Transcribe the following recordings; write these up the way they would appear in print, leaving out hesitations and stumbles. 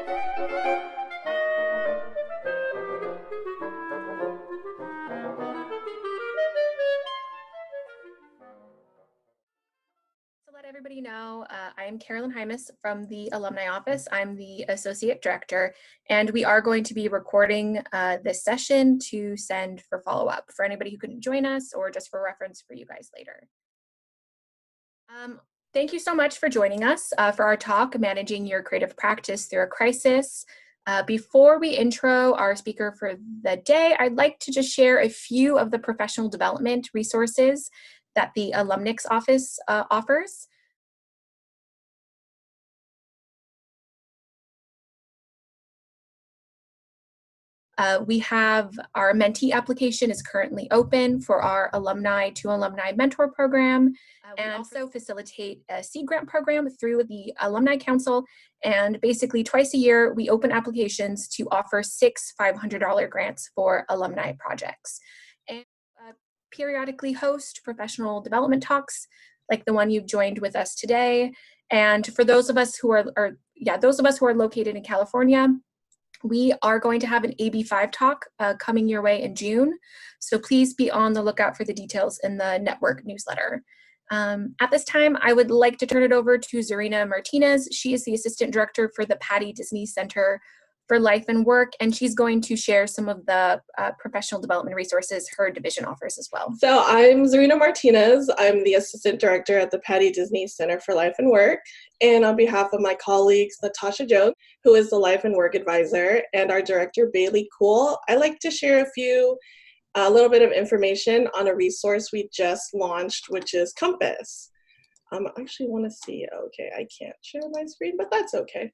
To let everybody know, I'm Carolyn Hymas from the Alumni Office. I'm the Associate Director, and we are going to be recording this session to send for follow-up for anybody who couldn't join us or just for reference for you guys later. Thank you so much for joining us for our talk, Managing Your Creative Practice Through a Crisis. Before we intro our speaker for the day, I'd like to just share a few of the professional development resources that the Alumnx office offers. We have our mentee application is currently open for our Alumni to Alumni Mentor Program. And also facilitate a seed grant program through the Alumni Council. And basically twice a year, we open applications to offer 6 $500 grants for alumni projects. And periodically host professional development talks like the one you've joined with us today. And for those of us who are located in California, we are going to have an AB5 talk coming your way in June. So please be on the lookout for the details in the network newsletter. At this time, I would like to turn it over to Zarina Martinez. She is the Assistant Director for the Patty Disney Center for Life and Work, and she's going to share some of the professional development resources her division offers as well. So I'm Zarina Martinez. I'm the Assistant Director at the Patty Disney Center for Life and Work. And on behalf of my colleagues, Natasha Jones, who is the Life and Work Advisor, and our Director, Bailey Cool, I'd like to share a little bit of information on a resource we just launched, which is Compass. I actually want to see, okay, I can't share my screen, but that's okay.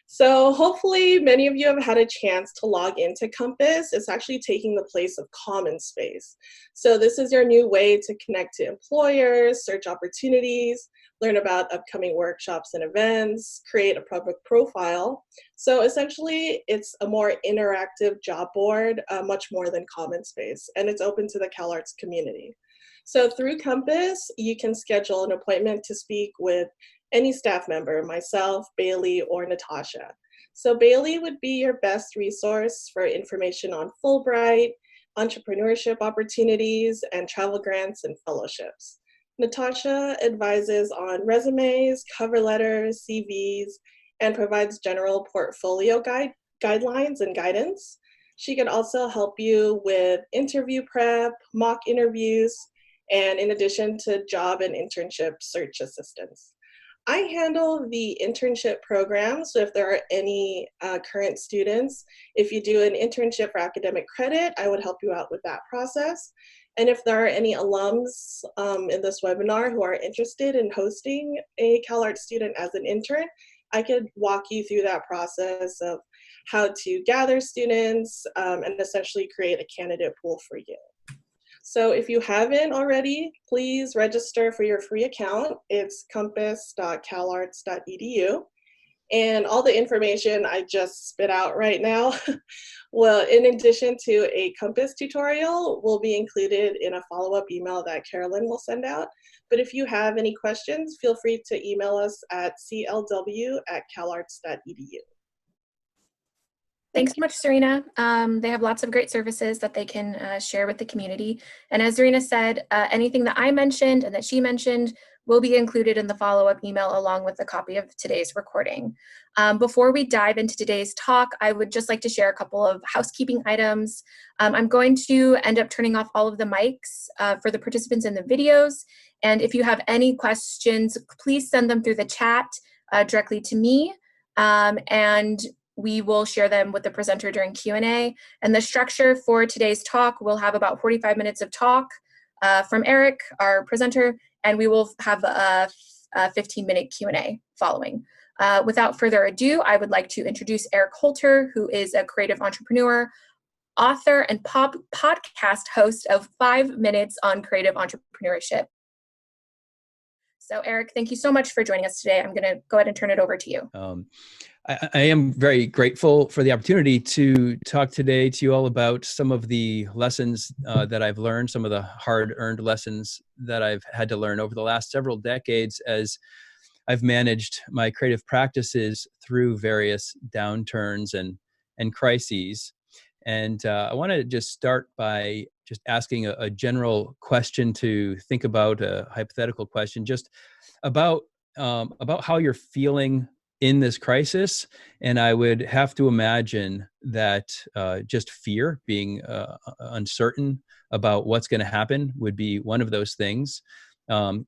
So hopefully many of you have had a chance to log into Compass. It's actually taking the place of Common Space. So this is your new way to connect to employers, search opportunities, learn about upcoming workshops and events, create a public profile. So essentially it's a more interactive job board, much more than Common Space, and it's open to the CalArts community. So through Compass, you can schedule an appointment to speak with any staff member, myself, Bailey, or Natasha. So Bailey would be your best resource for information on Fulbright, entrepreneurship opportunities, and travel grants and fellowships. Natasha advises on resumes, cover letters, CVs, and provides general portfolio guidelines and guidance. She can also help you with interview prep, mock interviews, and in addition to job and internship search assistance. I handle the internship program, so if there are any current students, if you do an internship for academic credit, I would help you out with that process. And if there are any alums in this webinar who are interested in hosting a CalArts student as an intern, I could walk you through that process of how to gather students and essentially create a candidate pool for you. So if you haven't already, please register for your free account. It's compass.calarts.edu. And all the information I just spit out right now, well, in addition to a Compass tutorial, will be included in a follow-up email that Carolyn will send out. But if you have any questions, feel free to email us at clw@calarts.edu. Thanks so much, Serena. They have lots of great services that they can share with the community. And as Serena said, anything that I mentioned and that she mentioned will be included in the follow-up email along with a copy of today's recording. Before we dive into today's talk, I would just like to share a couple of housekeeping items. I'm going to end up turning off all of the mics for the participants in the videos. And if you have any questions, please send them through the chat directly to me. And we will share them with the presenter during Q&A. And the structure for today's talk, we'll have about 45 minutes of talk from Eric, our presenter, and we will have a 15-minute Q&A following. Without further ado, I would like to introduce Eric Holter, who is a creative entrepreneur, author, and podcast host of 5 Minutes on Creative Entrepreneurship. So Eric, thank you so much for joining us today. I'm going to go ahead and turn it over to you. I am very grateful for the opportunity to talk today to you all about some of the lessons that I've learned, some of the hard-earned lessons that I've had to learn over the last several decades as I've managed my creative practices through various downturns and crises. And I want to just start by just asking a general question to think about, a hypothetical question, just about how you're feeling in this crisis. And I would have to imagine that just fear, being uncertain about what's going to happen, would be one of those things.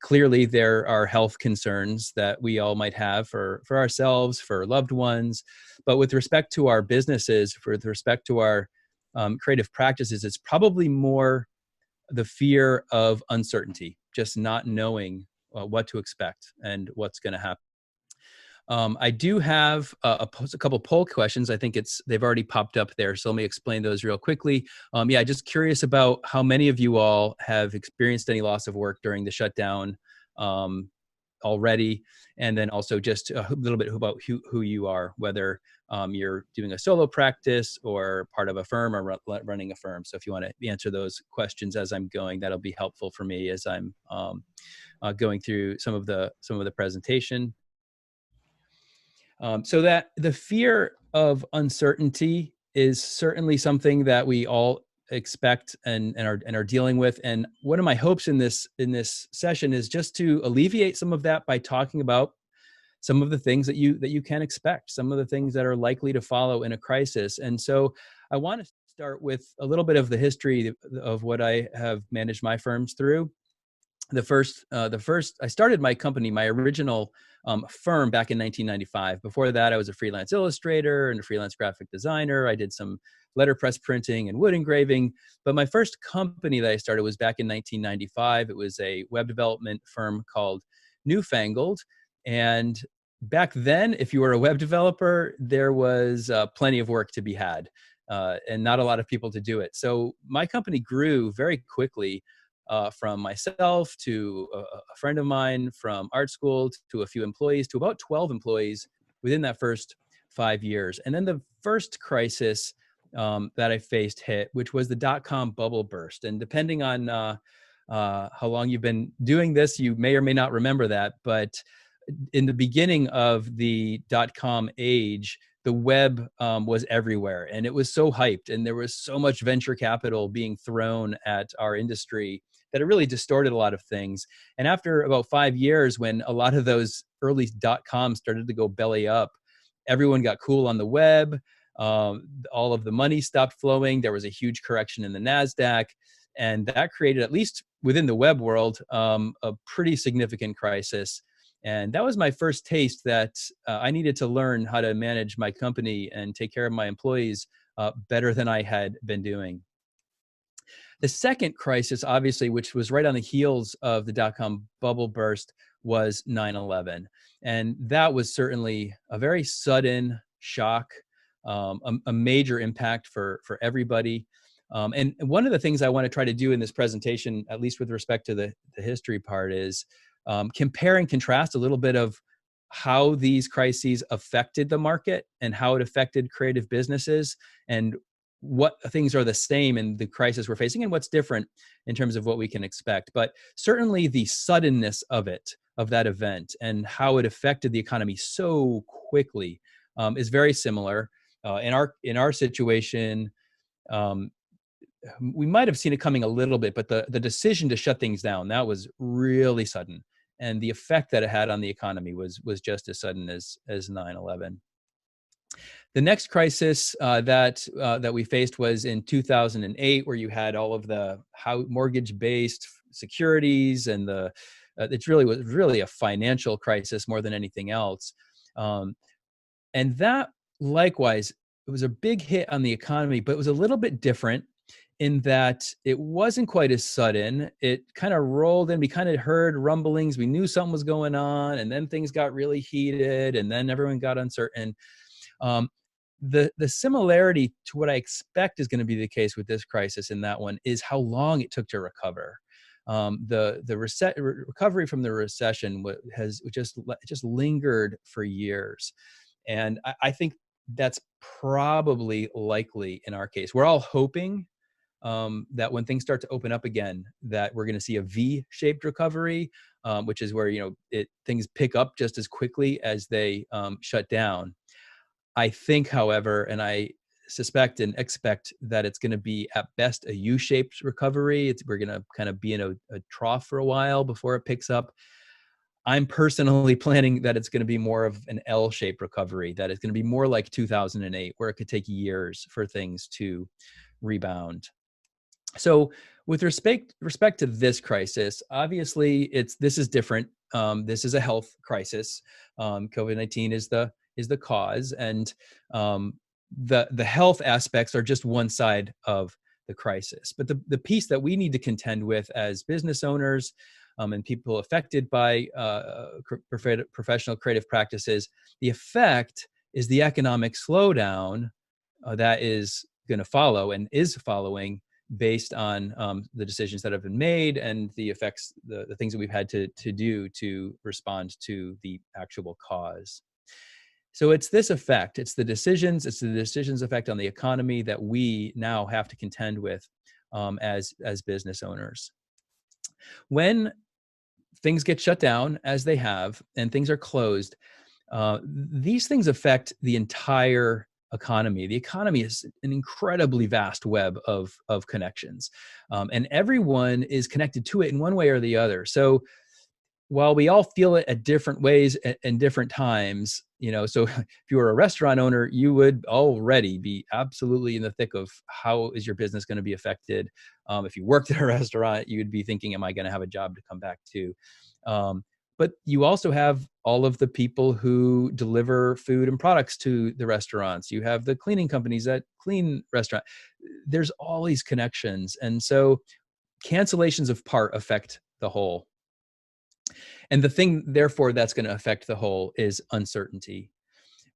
Clearly, there are health concerns that we all might have for ourselves, for loved ones. But with respect to our businesses, with respect to our creative practices, it's probably more the fear of uncertainty, just not knowing what to expect and what's going to happen. I do have a couple poll questions. I think they've already popped up there, so let me explain those real quickly. Yeah, just curious about how many of you all have experienced any loss of work during the shutdown already, and then also just a little bit about who you are, whether you're doing a solo practice or part of a firm or running a firm. So if you want to answer those questions as I'm going, that'll be helpful for me as I'm going through some of the presentation. So that the fear of uncertainty is certainly something that we all expect and are dealing with. And one of my hopes in this session is just to alleviate some of that by talking about some of the things that you can expect, some of the things that are likely to follow in a crisis. And so I want to start with a little bit of the history of what I have managed my firms through. The first, I started my company, my original firm, back in 1995. Before that, I was a freelance illustrator and a freelance graphic designer. I did some letterpress printing and wood engraving. But my first company that I started was back in 1995. It was a web development firm called Newfangled. And back then, if you were a web developer, there was plenty of work to be had and not a lot of people to do it. So my company grew very quickly. From myself to a friend of mine from art school to a few employees to about 12 employees within that first 5 years. And then the first crisis that I faced hit, which was the dot-com bubble burst. And depending on how long you've been doing this, you may or may not remember that. But in the beginning of the dot-com age, the web was everywhere, and it was so hyped, and there was so much venture capital being thrown at our industry that it really distorted a lot of things. And after about 5 years, when a lot of those early .coms started to go belly up, everyone got cool on the web. All of the money stopped flowing. There was a huge correction in the NASDAQ. And that created, at least within the web world, a pretty significant crisis. And that was my first taste that I needed to learn how to manage my company and take care of my employees better than I had been doing. The second crisis, obviously, which was right on the heels of the dot-com bubble burst, was 9/11. And that was certainly a very sudden shock, a major impact for everybody. And one of the things I want to try to do in this presentation, at least with respect to the history part, is compare and contrast a little bit of how these crises affected the market and how it affected creative businesses, and what things are the same in the crisis we're facing and what's different in terms of what we can expect. But certainly the suddenness of that event and how it affected the economy so quickly is very similar. In our situation, we might have seen it coming a little bit, but the decision to shut things down, that was really sudden. And the effect that it had on the economy was just as sudden as 9/11. The next crisis that we faced was in 2008, where you had all of the mortgage-based securities, and it really was a financial crisis more than anything else. And that, likewise, it was a big hit on the economy, but it was a little bit different in that it wasn't quite as sudden. It kind of rolled in. We kind of heard rumblings. We knew something was going on, and then things got really heated, and then everyone got uncertain. The similarity to what I expect is going to be the case with this crisis in that one is how long it took to recover. The recovery from the recession has just lingered for years. And I think that's probably likely in our case. We're all hoping that when things start to open up again, that we're going to see a V-shaped recovery, which is where, things pick up just as quickly as they shut down. I think, however, and I suspect and expect that it's going to be at best a U-shaped recovery. We're going to kind of be in a trough for a while before it picks up. I'm personally planning that it's going to be more of an L-shaped recovery, that it's going to be more like 2008, where it could take years for things to rebound. So with respect to this crisis, obviously this is different. This is a health crisis. COVID-19 is the cause, and the health aspects are just one side of the crisis. But the piece that we need to contend with as business owners and people affected by professional creative practices, the effect is the economic slowdown that is going to follow and is following, based on the decisions that have been made and the effects, the things that we've had to do to respond to the actual cause. So it's this effect, it's the decisions effect on the economy that we now have to contend with as business owners. When things get shut down, as they have, and things are closed, these things affect the entire economy. The economy is an incredibly vast web of connections, and everyone is connected to it in one way or the other. So while we all feel it at different ways and different times, so if you were a restaurant owner, you would already be absolutely in the thick of how is your business going to be affected. If you worked at a restaurant, you would be thinking, am I going to have a job to come back to? But you also have all of the people who deliver food and products to the restaurants. You have the cleaning companies that clean restaurant. There's all these connections. And so cancellations of part affect the whole. And the thing, therefore, that's going to affect the whole is uncertainty.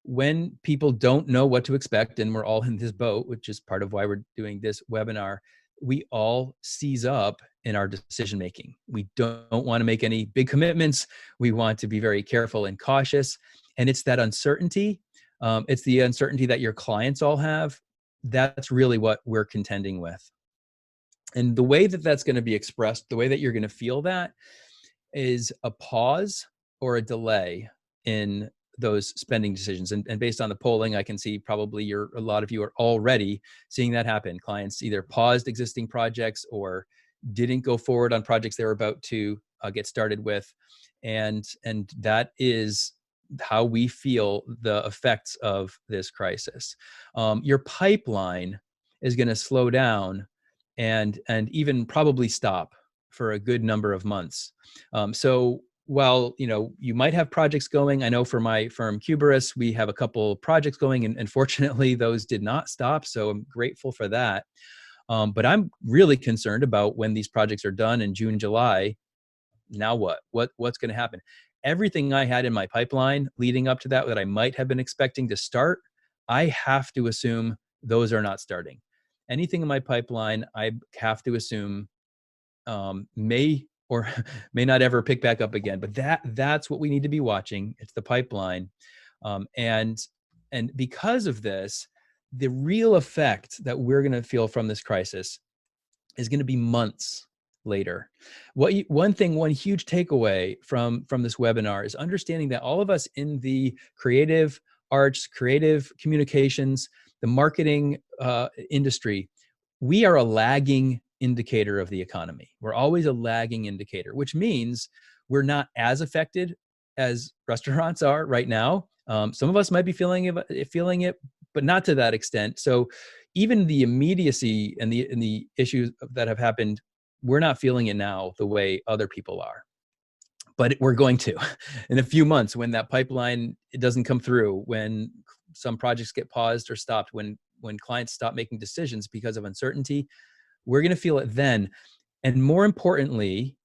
When people don't know what to expect, and we're all in this boat, which is part of why we're doing this webinar, we all seize up in our decision making. We don't want to make any big commitments. We want to be very careful and cautious. And it's that uncertainty. It's the uncertainty that your clients all have. That's really what we're contending with. And the way that that's going to be expressed, the way that you're going to feel that, is a pause or a delay in those spending decisions. And based on the polling, I can see probably a lot of you are already seeing that happen. Clients either paused existing projects or didn't go forward on projects they were about to get started with. And that is how we feel the effects of this crisis. Your pipeline is going to slow down and even probably stop for a good number of months. So while you might have projects going, I know for my firm Cuberis, we have a couple projects going, and fortunately those did not stop. So I'm grateful for that. But I'm really concerned about when these projects are done in June, July. Now what's going to happen? Everything I had in my pipeline leading up to that I might have been expecting to start, I have to assume those are not starting. Anything in my pipeline, I have to assume may or may not ever pick back up again. But that's what we need to be watching. It's the pipeline. And because of this, the real effect that we're going to feel from this crisis is going to be months later. One huge takeaway from this webinar is understanding that all of us in the creative arts, creative communications, the marketing industry, we are a lagging indicator of the economy. We're always a lagging indicator, which means we're not as affected as restaurants are right now. Some of us might be feeling it, but not to that extent. So even the immediacy and the issues that have happened, we're not feeling it now the way other people are. But we're going to in a few months when that pipeline doesn't come through, when some projects get paused or stopped, when clients stop making decisions because of uncertainty, we're going to feel it then. And more importantly,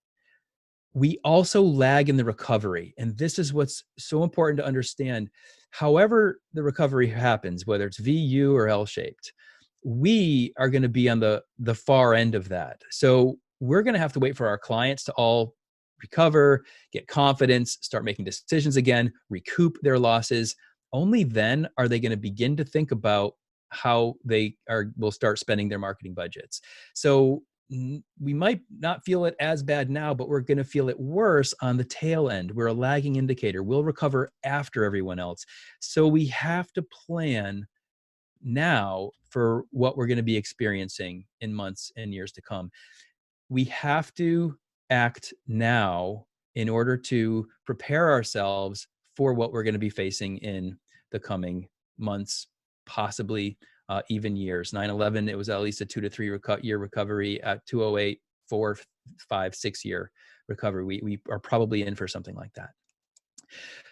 we also lag in the recovery. And this is what's so important to understand. However the recovery happens, whether it's V, U, or L-shaped, we are going to be on the far end of that. So we're going to have to wait for our clients to all recover, get confidence, start making decisions again, recoup their losses. Only then are they going to begin to think about how they will start spending their marketing budgets. So we might not feel it as bad now, but we're going to feel it worse on the tail end. We're a lagging indicator. We'll recover after everyone else. So we have to plan now for what we're going to be experiencing in months and years to come. We have to act now in order to prepare ourselves for what we're going to be facing in the coming months, possibly even years. 9/11, it was at least a 2 to 3 year recovery. At 208, 4, 5, 6 year recovery. We are probably in for something like that.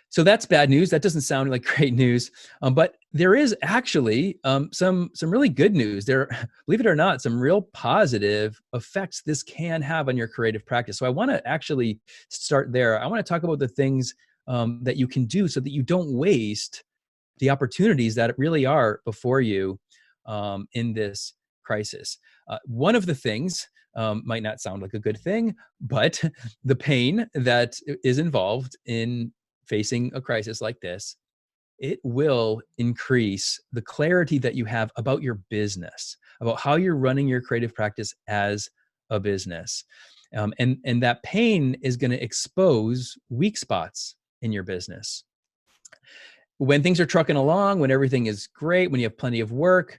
So that's bad news. That doesn't sound like great news, but there is actually some really good news. There, believe it or not, some real positive effects this can have on your creative practice. So I want to actually start there. I want to talk about the things that you can do so that you don't waste the opportunities that really are before you in this crisis. One of the things might not sound like a good thing, but the pain that is involved in facing a crisis like this, it will increase the clarity that you have about your business, about how you're running your creative practice as a business. And that pain is going to expose weak spots in your business. When things are trucking along, when everything is great, when you have plenty of work,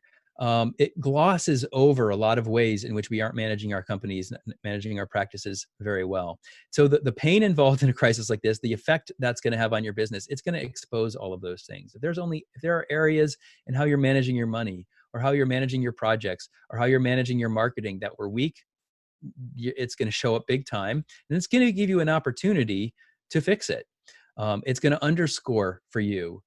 it glosses over a lot of ways in which we aren't managing our companies, managing our practices very well. So the pain involved in a crisis like this, the effect that's going to have on your business, it's going to expose all of those things. If there are areas in how you're managing your money, or how you're managing your projects, or how you're managing your marketing that were weak, it's going to show up big time, and it's going to give you an opportunity to fix it. It's going to underscore for you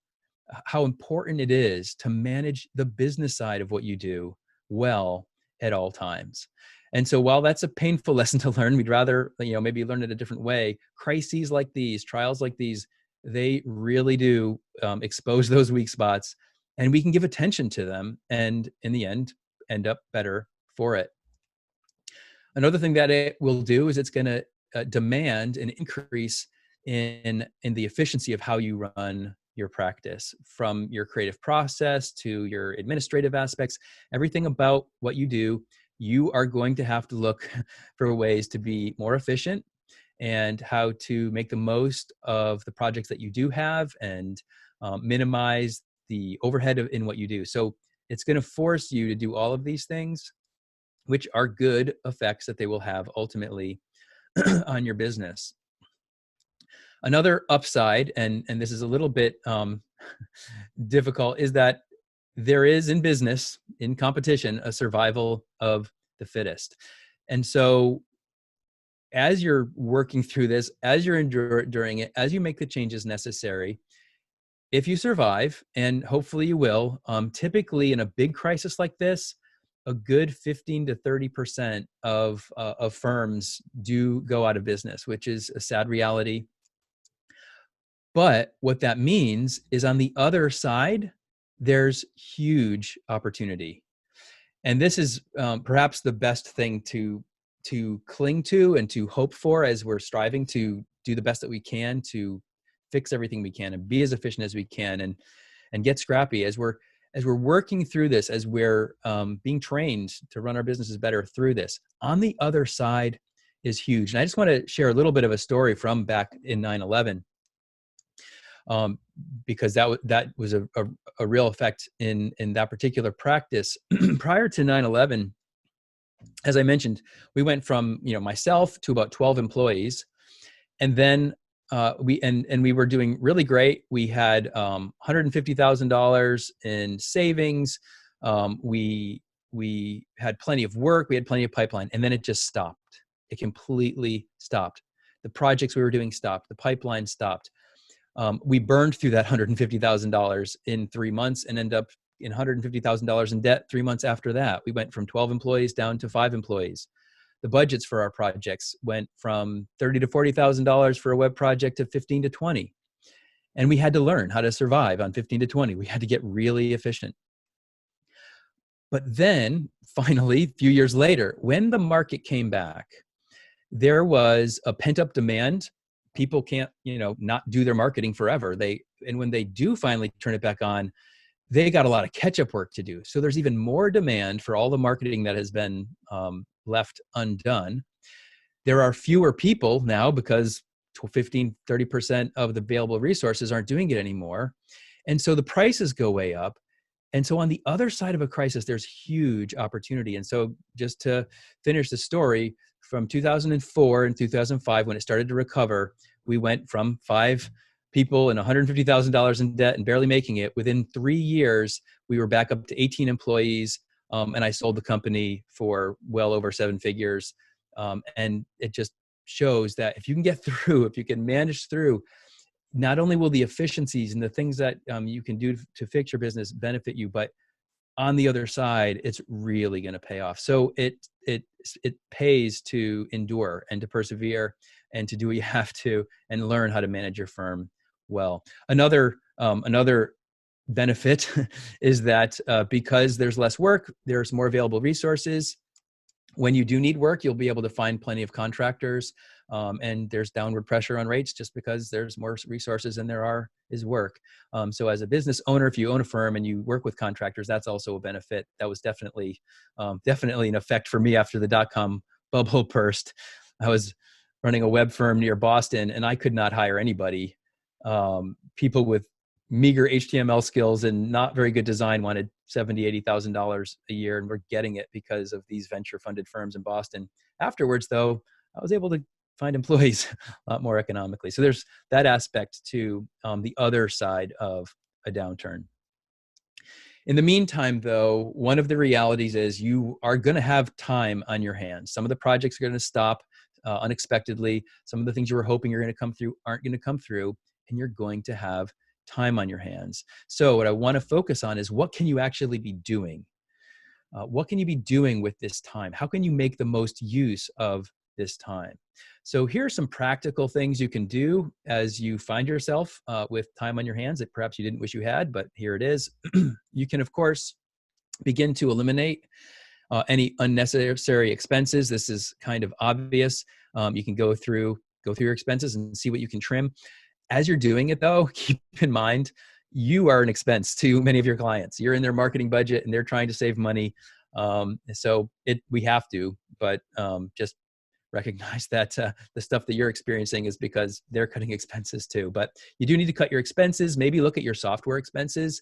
how important it is to manage the business side of what you do well at all times. And so while that's a painful lesson to learn, we'd rather, maybe learn it a different way. Crises like these, trials like these, they really do expose those weak spots, and we can give attention to them and in the end up better for it. Another thing that it will do is it's going to demand an increase in the efficiency of how you run your practice, from your creative process to your administrative aspects. Everything about what you do, you are going to have to look for ways to be more efficient and how to make the most of the projects that you do have and minimize the overhead in what you do. So it's going to force you to do all of these things, which are good effects that they will have ultimately on your business. Another upside, and this is a little bit difficult, is that there is in business, in competition, a survival of the fittest. And so as you're working through this, as you're enduring it, as you make the changes necessary, if you survive, and hopefully you will, typically in a big crisis like this, a good 15 to 30% of firms do go out of business, which is a sad reality. But what that means is on the other side, there's huge opportunity. And this is perhaps the best thing to cling to and to hope for as we're striving to do the best that we can to fix everything we can and be as efficient as we can and get scrappy as we're working through this, as we're being trained to run our businesses better through this. On the other side is huge. And I just want to share a little bit of a story from back in 9/11. Because that was a real effect in that particular practice. Prior to 9/11, as I mentioned, we went from myself to about 12 employees, and then we were doing really great. We had $150,000 in savings. We had plenty of work. We had plenty of pipeline, and then it just stopped. It completely stopped. The projects we were doing stopped. The pipeline stopped. We burned through that $150,000 in 3 months and ended up in $150,000 in debt 3 months after that. We went from 12 employees down to 5 employees. The budgets for our projects went from $30,000 to $40,000 for a web project to 15 to 20. And we had to learn how to survive on 15 to 20. We had to get really efficient. But then finally, a few years later, when the market came back, there was a pent-up demand. People can't, not do their marketing forever. And when they do finally turn it back on, they got a lot of catch-up work to do. So there's even more demand for all the marketing that has been left undone. There are fewer people now because 15, 30% of the available resources aren't doing it anymore. And so the prices go way up. And so on the other side of a crisis, there's huge opportunity. And so just to finish the story, from 2004 and 2005, when it started to recover, we went from 5 people and $150,000 in debt and barely making it. Within 3 years, we were back up to 18 employees. And I sold the company for well over 7 figures. And it just shows that if you can get through, if you can manage through, not only will the efficiencies and the things that you can do to fix your business benefit you, but on the other side, it's really going to pay off. So it pays to endure and to persevere and to do what you have to and learn how to manage your firm well. Another benefit is that because there's less work, there's more available resources. When you do need work, you'll be able to find plenty of contractors, and there's downward pressure on rates just because there's more resources than there is work. So as a business owner, if you own a firm and you work with contractors, that's also a benefit. That was definitely an effect for me after the dot-com bubble burst. I was running a web firm near Boston, and I could not hire anybody. People with meager HTML skills and not very good design wanted $70,000, $80,000 a year, and we're getting it because of these venture-funded firms in Boston. Afterwards, though, I was able to find employees a lot more economically. So there's that aspect to the other side of a downturn. In the meantime, though, one of the realities is you are going to have time on your hands. Some of the projects are going to stop unexpectedly. Some of the things you were hoping you're going to come through aren't going to come through, and you're going to have time on your hands. So what I want to focus on is, what can you actually be doing? What can you be doing with this time? How can you make the most use of this time? So here are some practical things you can do as you find yourself with time on your hands that perhaps you didn't wish you had, but here it is. You can, of course, begin to eliminate any unnecessary expenses. This is kind of obvious. You can go through your expenses and see what you can trim. As you're doing it, though, keep in mind, you are an expense to many of your clients. You're in their marketing budget and they're trying to save money. So we have to, but just recognize that the stuff that you're experiencing is because they're cutting expenses too. But you do need to cut your expenses. Maybe look at your software expenses.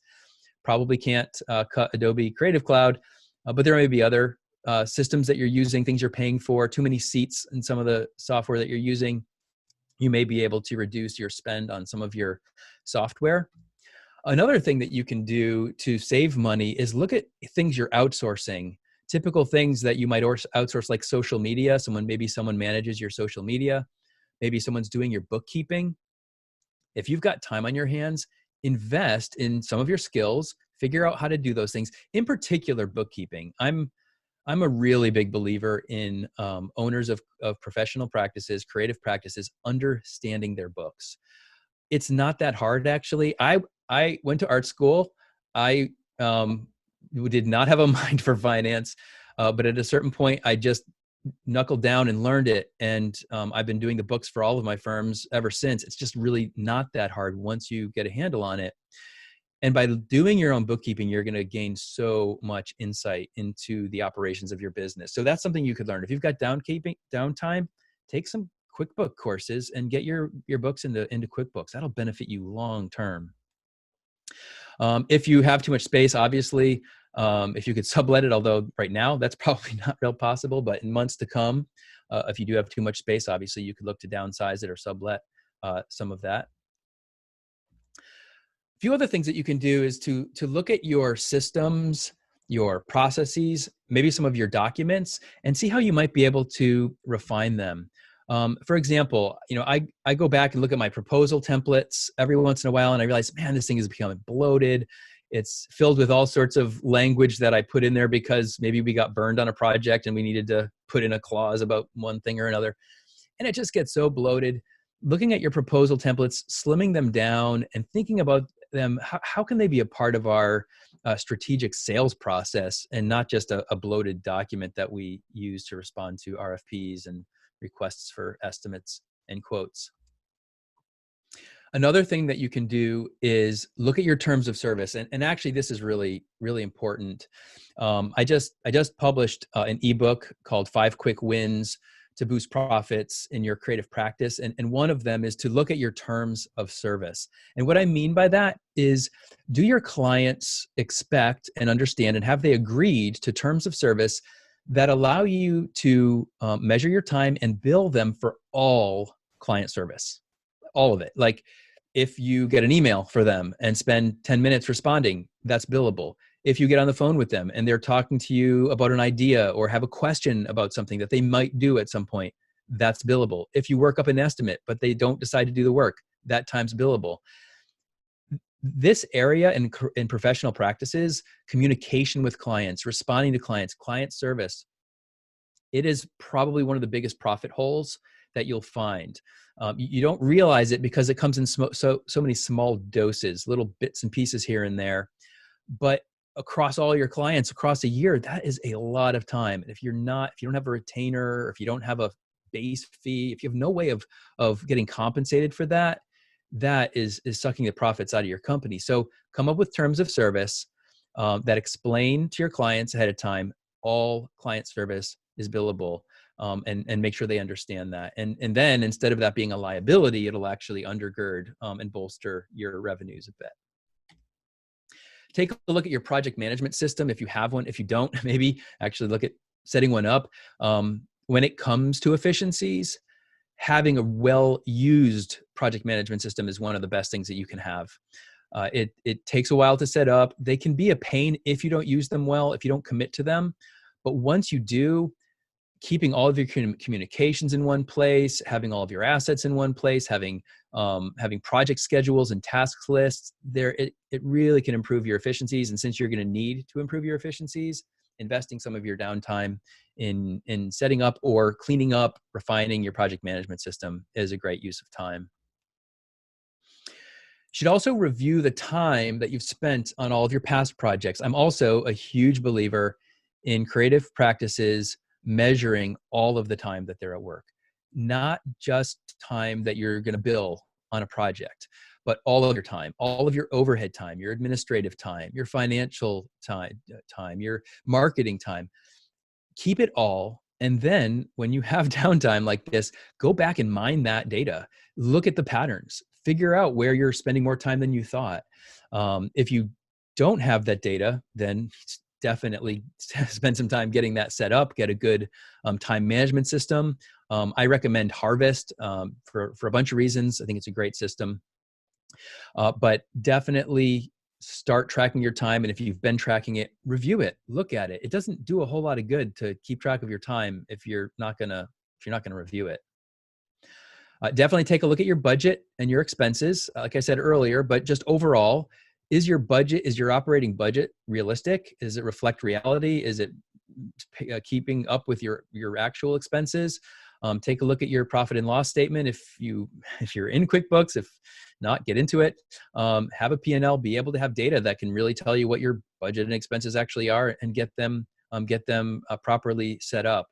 Probably can't cut Adobe Creative Cloud, but there may be other systems that you're using, things you're paying for, too many seats in some of the software that you're using. You may be able to reduce your spend on some of your software. Another thing that you can do to save money is look at things you're outsourcing. Typical things that you might outsource, like social media. Maybe someone manages your social media. Maybe someone's doing your bookkeeping. If you've got time on your hands, invest in some of your skills, figure out how to do those things. In particular, bookkeeping. I'm a really big believer in owners of professional practices, creative practices, understanding their books. It's not that hard, actually. I went to art school. I did not have a mind for finance, but at a certain point, I just knuckled down and learned it. And I've been doing the books for all of my firms ever since. It's just really not that hard once you get a handle on it. And by doing your own bookkeeping, you're going to gain so much insight into the operations of your business. So that's something you could learn. If you've got downtime, take some QuickBooks courses and get your books into QuickBooks. That'll benefit you long term. If you have too much space, obviously, if you could sublet it, although right now that's probably not real possible, but in months to come, if you do have too much space, obviously you could look to downsize it or sublet some of that. A few other things that you can do is to look at your systems, your processes, maybe some of your documents, and see how you might be able to refine them. For example, I go back and look at my proposal templates every once in a while, and I realize, man, this thing is becoming bloated. It's filled with all sorts of language that I put in there because maybe we got burned on a project and we needed to put in a clause about one thing or another. And it just gets so bloated. Looking at your proposal templates, slimming them down, and thinking about them, how can they be a part of our strategic sales process and not just a bloated document that we use to respond to RFPs and requests for estimates and quotes. Another thing that you can do is look at your terms of service. And actually, this is really, really important. I just published an ebook called 5 Quick Wins to Boost Profits in Your Creative Practice. And one of them is to look at your terms of service. And what I mean by that is, do your clients expect and understand, and have they agreed to terms of service that allow you to measure your time and bill them for all client service? All of it. Like, if you get an email for them and spend 10 minutes responding, that's billable. If you get on the phone with them and they're talking to you about an idea or have a question about something that they might do at some point, that's billable. If you work up an estimate, but they don't decide to do the work, that time's billable. This area in professional practices, communication with clients, responding to clients, client service, it is probably one of the biggest profit holes that you'll find. You don't realize it because it comes in so many small doses, little bits and pieces here and there. But across all your clients, across a year, that is a lot of time. And if you don't have a retainer, or if you don't have a base fee, if you have no way of getting compensated for that, that is sucking the profits out of your company. So come up with terms of service that explain to your clients ahead of time, all client service is billable. And make sure they understand that. And then, instead of that being a liability, it'll actually undergird and bolster your revenues a bit. Take a look at your project management system if you have one. If you don't, maybe actually look at setting one up. When it comes to efficiencies, having a well-used project management system is one of the best things that you can have. It takes a while to set up. They can be a pain if you don't use them well, if you don't commit to them. But once you do, keeping all of your communications in one place, having all of your assets in one place, having project schedules and task lists, it really can improve your efficiencies. And since you're going to need to improve your efficiencies, investing some of your downtime in setting up or cleaning up, refining your project management system is a great use of time. You should also review the time that you've spent on all of your past projects. I'm also a huge believer in creative practices measuring all of the time that they're at work, not just time that you're going to bill on a project, but all of your time, all of your overhead time, your administrative time, your financial time, your marketing time. Keep it all. And then when you have downtime like this, go back and mine that data. Look at the patterns. Figure out where you're spending more time than you thought. If you don't have that data, then definitely spend some time getting that set up, get a good time management system. I recommend Harvest for a bunch of reasons. I think it's a great system. But definitely start tracking your time. And if you've been tracking it, review it, look at it. It doesn't do a whole lot of good to keep track of your time if you're not gonna review it. Definitely take a look at your budget and your expenses, like I said earlier, but just overall, is your operating budget realistic? Does it reflect reality? Is it keeping up with your actual expenses? Take a look at your profit and loss statement. If you're in QuickBooks, if not, get into it. Have a P&L, be able to have data that can really tell you what your budget and expenses actually are, and get them properly set up.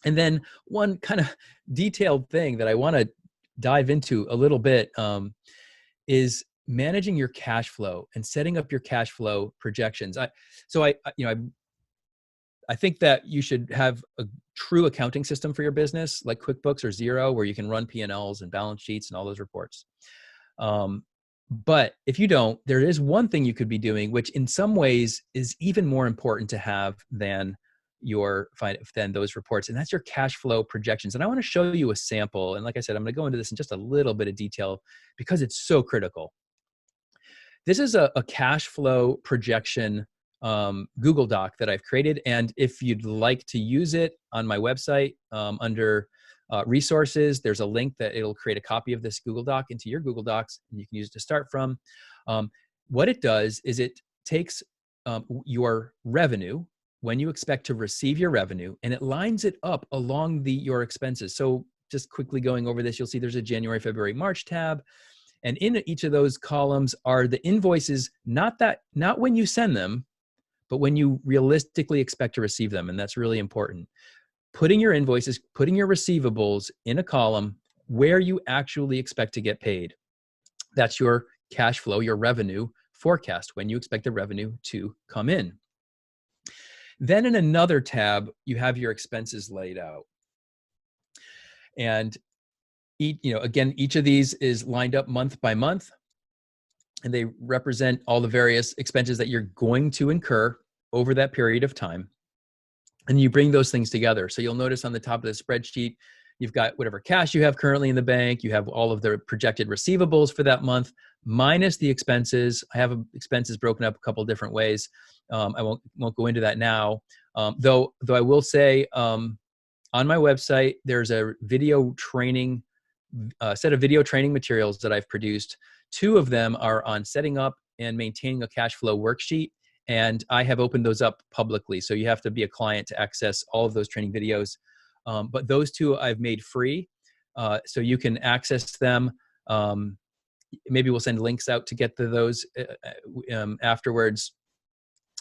And then one kind of detailed thing that I want to dive into a little bit is managing your cash flow and setting up your cash flow projections. I think that you should have a true accounting system for your business, like QuickBooks or Xero, where you can run P&Ls and balance sheets and all those reports. But if you don't, there is one thing you could be doing, which in some ways is even more important to have than those reports, and that's your cash flow projections. And I want to show you a sample. And like I said, I'm going to go into this in just a little bit of detail because it's so critical. This is a cash flow projection Google Doc that I've created. And if you'd like to use it on my website under resources, there's a link that it'll create a copy of this Google Doc into your Google Docs, and you can use it to start from. What it does is it takes your revenue, when you expect to receive your revenue, and it lines it up along your expenses. So just quickly going over this, you'll see there's a January, February, March tab. And in each of those columns are the invoices, not when you send them, but when you realistically expect to receive them. And that's really important. Putting your invoices, putting your receivables in a column where you actually expect to get paid. That's your cash flow, your revenue forecast, when you expect the revenue to come in. Then in another tab, you have your expenses laid out. And again, each of these is lined up month by month, and they represent all the various expenses that you're going to incur over that period of time. And you bring those things together. So you'll notice on the top of the spreadsheet, you've got whatever cash you have currently in the bank. You have all of the projected receivables for that month, minus the expenses. I have expenses broken up a couple different ways. I won't go into that now. Though I will say, on my website, there's a set of video training materials that I've produced. 2 of them are on setting up and maintaining a cash flow worksheet. And I have opened those up publicly. So you have to be a client to access all of those training videos. But those 2 I've made free. So you can access them. Maybe we'll send links out to get to those afterwards.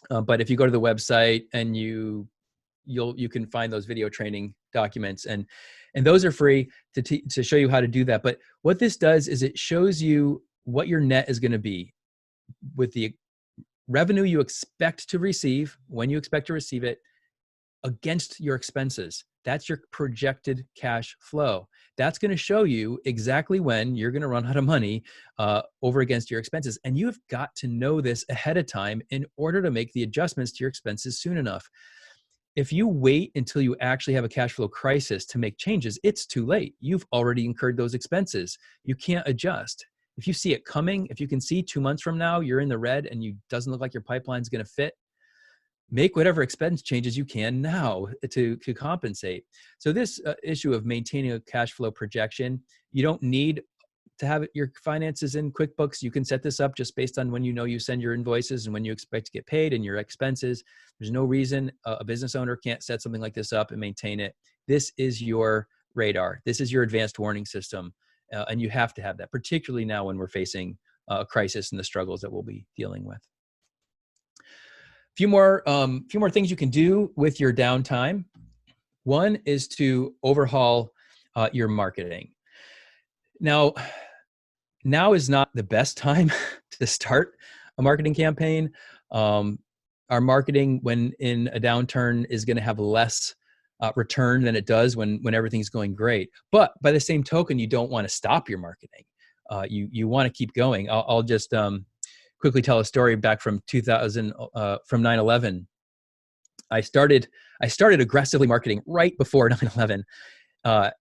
But if you go to the website and you can find those video training documents, and those are free to show you how to do that. But what this does is it shows you what your net is going to be with the revenue you expect to receive, when you expect to receive it, against your expenses. That's your projected cash flow. That's going to show you exactly when you're going to run out of money over against your expenses. And you've got to know this ahead of time in order to make the adjustments to your expenses soon enough. If you wait until you actually have a cash flow crisis to make changes, it's too late. You've already incurred those expenses. You can't adjust. If you see it coming, if you can see 2 months from now, you're in the red and you doesn't look like your pipeline's going to fit, make whatever expense changes you can now to compensate. So this issue of maintaining a cash flow projection, you don't need to have your finances in QuickBooks. You can set this up just based on when you send your invoices and when you expect to get paid and your expenses. There's no reason a business owner can't set something like this up and maintain it. This is your radar. This is your advanced warning system. And you have to have that, particularly now when we're facing a crisis and the struggles that we'll be dealing with. Few more things you can do with your downtime. One is to overhaul your marketing. Now is not the best time to start a marketing campaign. Our marketing, when in a downturn, is going to have less return than it does when everything's going great. But by the same token, you don't want to stop your marketing. You want to keep going. I'll just quickly tell a story back from 2000, from 9/11. I started aggressively marketing right before 9/11,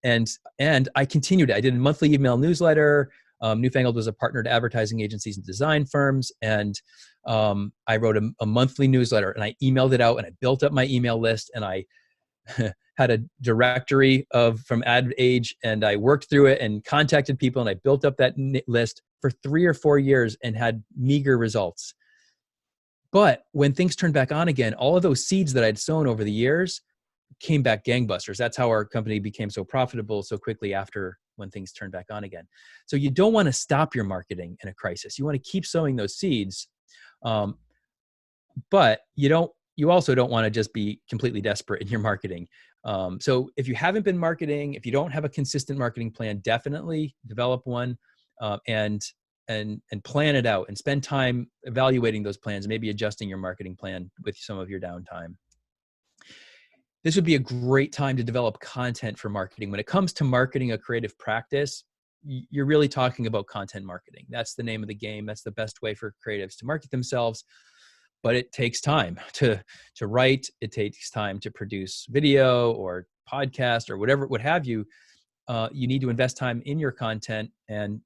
and I continued. I did a monthly email newsletter. Newfangled was a partner to advertising agencies and design firms, and I wrote a monthly newsletter, and I emailed it out, and I built up my email list, and I had a directory from Ad Age, and I worked through it and contacted people, and I built up that list for 3 or 4 years and had meager results. But when things turned back on again, all of those seeds that I'd sown over the years came back gangbusters. That's how our company became so profitable so quickly after when things turned back on again. So you don't want to stop your marketing in a crisis. You want to keep sowing those seeds, but you also don't want to just be completely desperate in your marketing. So if you haven't been marketing, if you don't have a consistent marketing plan, definitely develop one and plan it out and spend time evaluating those plans, maybe adjusting your marketing plan with some of your downtime. This would be a great time to develop content for marketing. When it comes to marketing a creative practice, you're really talking about content marketing. That's the name of the game. That's the best way for creatives to market themselves. But it takes time to write. It takes time to produce video or podcast or what have you. You need to invest time in your content. And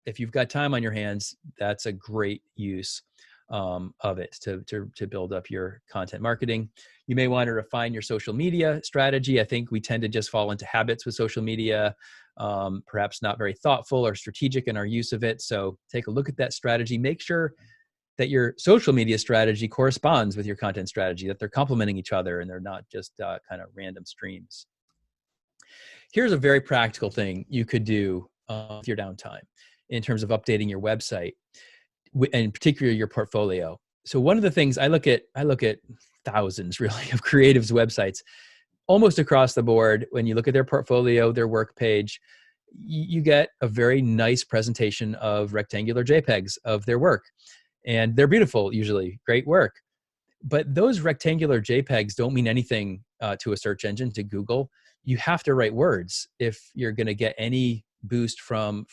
if you've got time on your hands, that's a great use of it to build up your content marketing. You may want to refine your social media strategy. I think we tend to just fall into habits with social media, perhaps not very thoughtful or strategic in our use of it. So take a look at that strategy. Make sure that your social media strategy corresponds with your content strategy, that they're complementing each other and they're not just kind of random streams. Here's a very practical thing you could do with your downtime in terms of updating your website, and particularly your portfolio. So one of the things I look at thousands really of creatives' websites almost across the board. When you look at their portfolio, their work page, you get a very nice presentation of rectangular JPEGs of their work. And they're beautiful, usually, great work. But those rectangular JPEGs don't mean anything to a search engine, to Google. You have to write words if you're going to get any boost from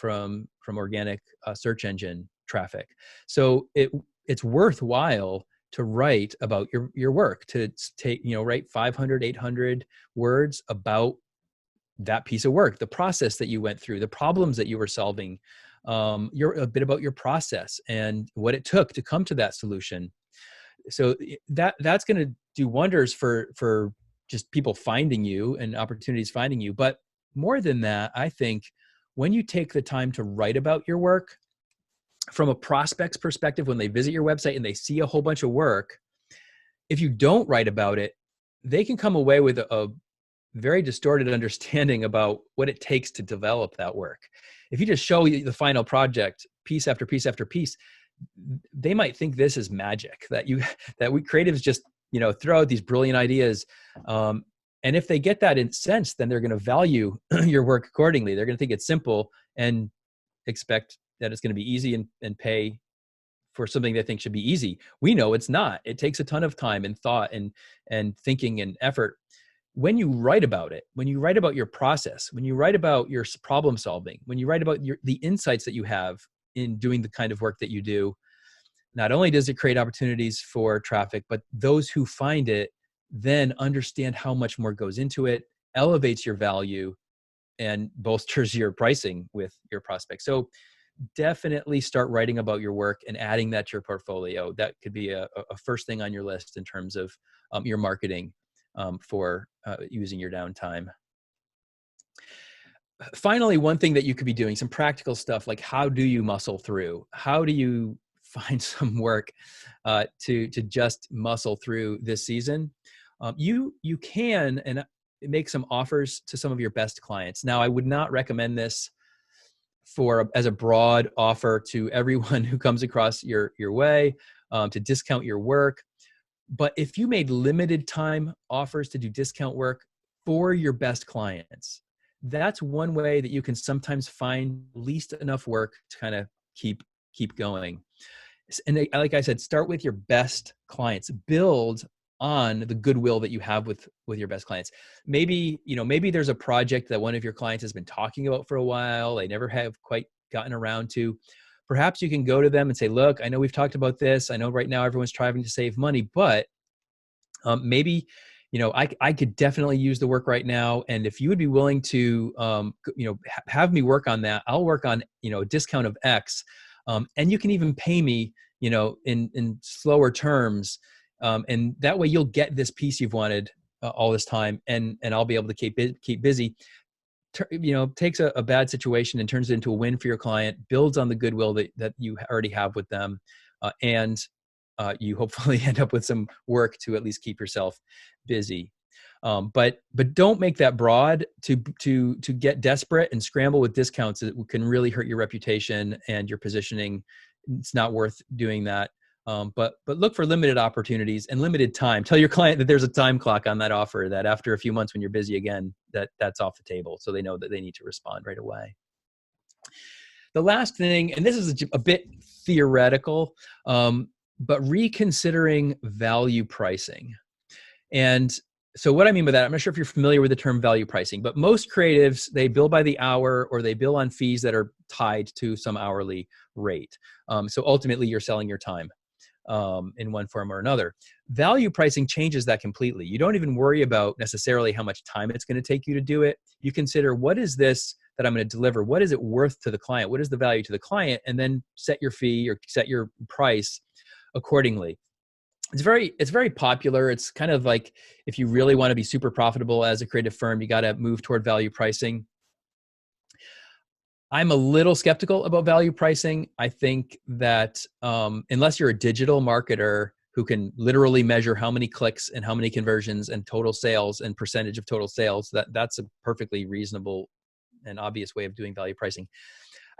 organic search engine traffic. So it's worthwhile to write about your work, to take, write 500, 800 words about that piece of work, the process that you went through, the problems that you were solving, a bit about your process and what it took to come to that solution. So that's going to do wonders for just people finding you and opportunities finding you. But more than that, I think when you take the time to write about your work from a prospect's perspective, when they visit your website and they see a whole bunch of work, if you don't write about it, they can come away with a very distorted understanding about what it takes to develop that work. If you just show the final project piece after piece after piece, they might think this is magic, that we creatives just throw out these brilliant ideas, and if they get that in sense, then they're going to value your work accordingly. They're going to think it's simple and expect that it's going to be easy and pay for something they think should be easy. We know it's not. It takes a ton of time and thought and thinking and effort. When you write about it, when you write about your process, when you write about your problem solving, when you write about the insights that you have in doing the kind of work that you do, not only does it create opportunities for traffic, but those who find it then understand how much more goes into it, elevates your value, and bolsters your pricing with your prospects. So definitely start writing about your work and adding that to your portfolio. That could be a first thing on your list in terms of your marketing for using your downtime. Finally, one thing that you could be doing, some practical stuff, like how do you muscle through? How do you find some work to just muscle through this season? You can and make some offers to some of your best clients. Now, I would not recommend this as a broad offer to everyone who comes across your way to discount your work. But if you made limited time offers to do discount work for your best clients, that's one way that you can sometimes find at least enough work to kind of keep going. And like I said, start with your best clients. Build on the goodwill that you have with your best clients. Maybe there's a project that one of your clients has been talking about for a while. They never have quite gotten around to. Perhaps you can go to them and say, look, I know we've talked about this. I know right now everyone's trying to save money, but maybe I could definitely use the work right now. And if you would be willing to, have me work on that, I'll work on, a discount of X. And you can even pay me, in slower terms. And that way you'll get this piece you've wanted all this time, and I'll be able to keep busy. Takes a bad situation and turns it into a win for your client, builds on the goodwill that you already have with them. And you hopefully end up with some work to at least keep yourself busy. But don't make that broad to get desperate and scramble with discounts. It can really hurt your reputation and your positioning. It's not worth doing that. But look for limited opportunities and limited time. Tell your client that there's a time clock on that offer, that after a few months when you're busy again, that's off the table. So they know that they need to respond right away. The last thing, and this is a bit theoretical, but reconsidering value pricing. And so what I mean by that, I'm not sure if you're familiar with the term value pricing, but most creatives, they bill by the hour or they bill on fees that are tied to some hourly rate. So ultimately you're selling your time in one form or another. Value pricing changes that completely. You don't even worry about necessarily how much time it's going to take you to do it. You consider, what is this that I'm going to deliver? What is it worth to the client? What is the value to the client? And then set your fee or set your price accordingly. It's very popular. It's kind of like, if you really want to be super profitable as a creative firm, you got to move toward value pricing. I'm a little skeptical about value pricing. I think that unless you're a digital marketer who can literally measure how many clicks and how many conversions and total sales and percentage of total sales, that's a perfectly reasonable and obvious way of doing value pricing.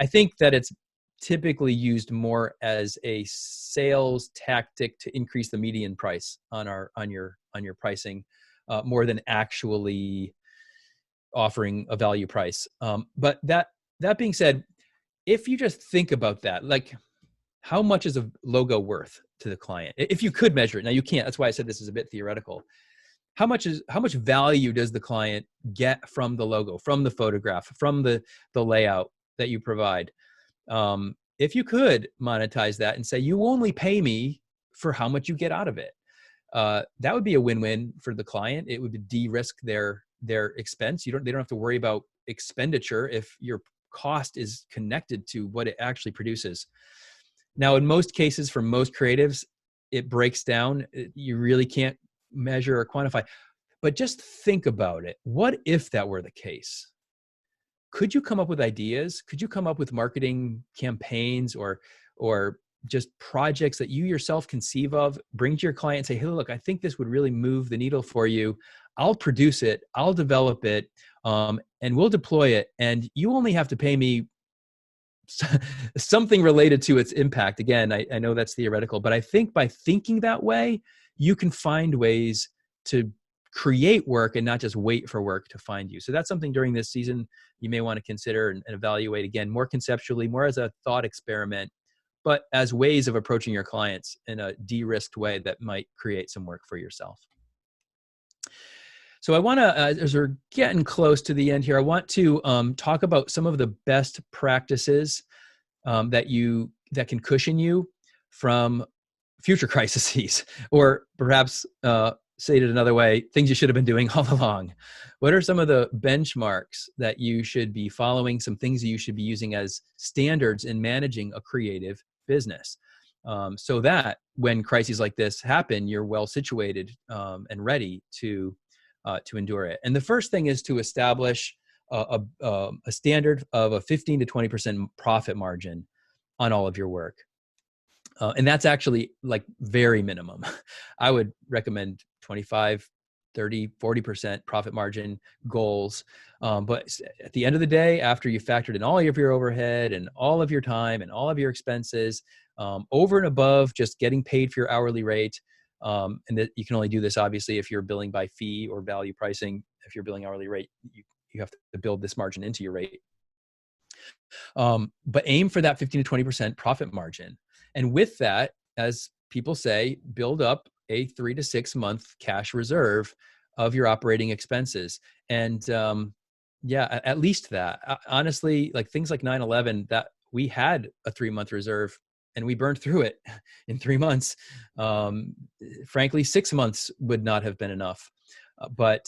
I think that it's typically used more as a sales tactic to increase the median price on your pricing, more than actually offering a value price. But that being said, if you just think about that, like how much is a logo worth to the client? If you could measure it, now you can't. That's why I said this is a bit theoretical. How much value does the client get from the logo, from the photograph, from the layout that you provide? If you could monetize that and say, you only pay me for how much you get out of it, that would be a win-win for the client. It would de-risk their expense. They don't have to worry about expenditure if your cost is connected to what it actually produces. Now, in most cases, for most creatives, it breaks down. You really can't measure or quantify, but just think about it. What if that were the case? Could you come up with ideas? Could you come up with marketing campaigns or just projects that you yourself conceive of, bring to your client and say, hey, look, I think this would really move the needle for you. I'll produce it, I'll develop it, and we'll deploy it. And you only have to pay me something related to its impact. Again, I know that's theoretical, but I think by thinking that way, you can find ways to create work and not just wait for work to find you. So that's something during this season you may want to consider and evaluate, again, more conceptually, more as a thought experiment, but as ways of approaching your clients in a de-risked way that might create some work for yourself. So I want to, as we're getting close to the end here, I want to talk about some of the best practices that can cushion you from future crises, or perhaps stated another way, things you should have been doing all along. What are some of the benchmarks that you should be following, some things that you should be using as standards in managing a creative business, so that when crises like this happen, you're well situated and ready to endure it? And the first thing is to establish a standard of a 15 to 20% profit margin on all of your work. And that's actually like very minimum. I would recommend 25, 30, 40% profit margin goals. But at the end of the day, after you factored in all of your overhead and all of your time and all of your expenses, over and above just getting paid for your hourly rate, and that you can only do this obviously if you're billing by fee or value pricing. If you're billing hourly rate, you have to build this margin into your rate. But aim for that 15 to 20% profit margin. And with that, as people say, build up a 3 to 6 month cash reserve of your operating expenses. And at least that. Honestly, like things like 9/11, that we had a 3-month reserve and we burned through it in 3 months. Frankly, 6 months would not have been enough. But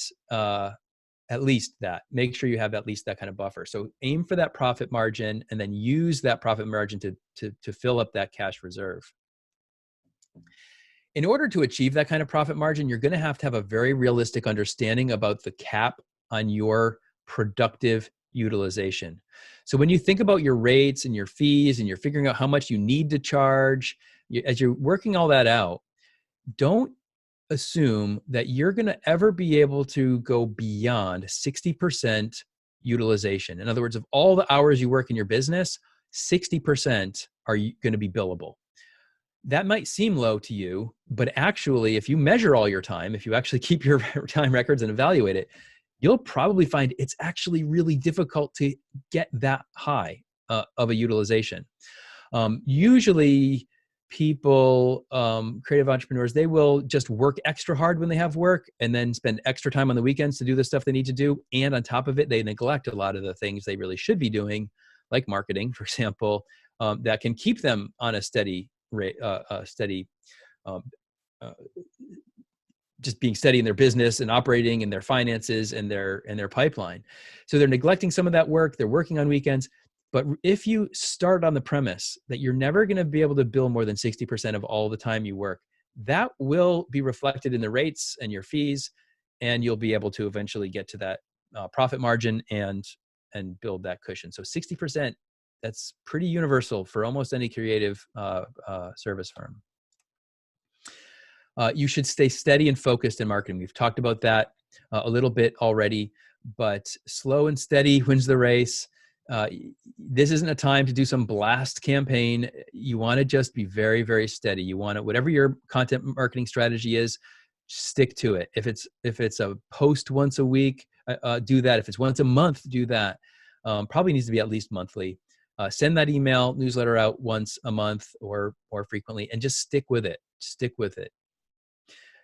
at least that. Make sure you have at least that kind of buffer. So aim for that profit margin and then use that profit margin to fill up that cash reserve. In order to achieve that kind of profit margin, you're going to have a very realistic understanding about the cap on your productive utilization. So when you think about your rates and your fees and you're figuring out how much you need to charge, as you're working all that out, don't assume that you're going to ever be able to go beyond 60% utilization. In other words, of all the hours you work in your business, 60% are going to be billable. That might seem low to you, but actually, if you measure all your time, if you actually keep your time records and evaluate it, you'll probably find it's actually really difficult to get that high of a utilization. Usually, people, creative entrepreneurs, they will just work extra hard when they have work and then spend extra time on the weekends to do the stuff they need to do. And on top of it, they neglect a lot of the things they really should be doing, like marketing, for example, that can keep them on a steady rate, just being steady in their business and operating in their finances and their pipeline. So they're neglecting some of that work. They're working on weekends. But if you start on the premise that you're never going to be able to bill more than 60% of all the time you work, that will be reflected in the rates and your fees, and you'll be able to eventually get to that profit margin and build that cushion. So 60%, that's pretty universal for almost any creative service firm. You should stay steady and focused in marketing. We've talked about that a little bit already, but slow and steady wins the race. This isn't a time to do some blast campaign. You want to just be very, very steady. You want to, whatever your content marketing strategy is, stick to it. If it's a post once a week, do that. If it's once a month, do that. Probably needs to be at least monthly. Send that email newsletter out once a month or more frequently, and just stick with it. Stick with it.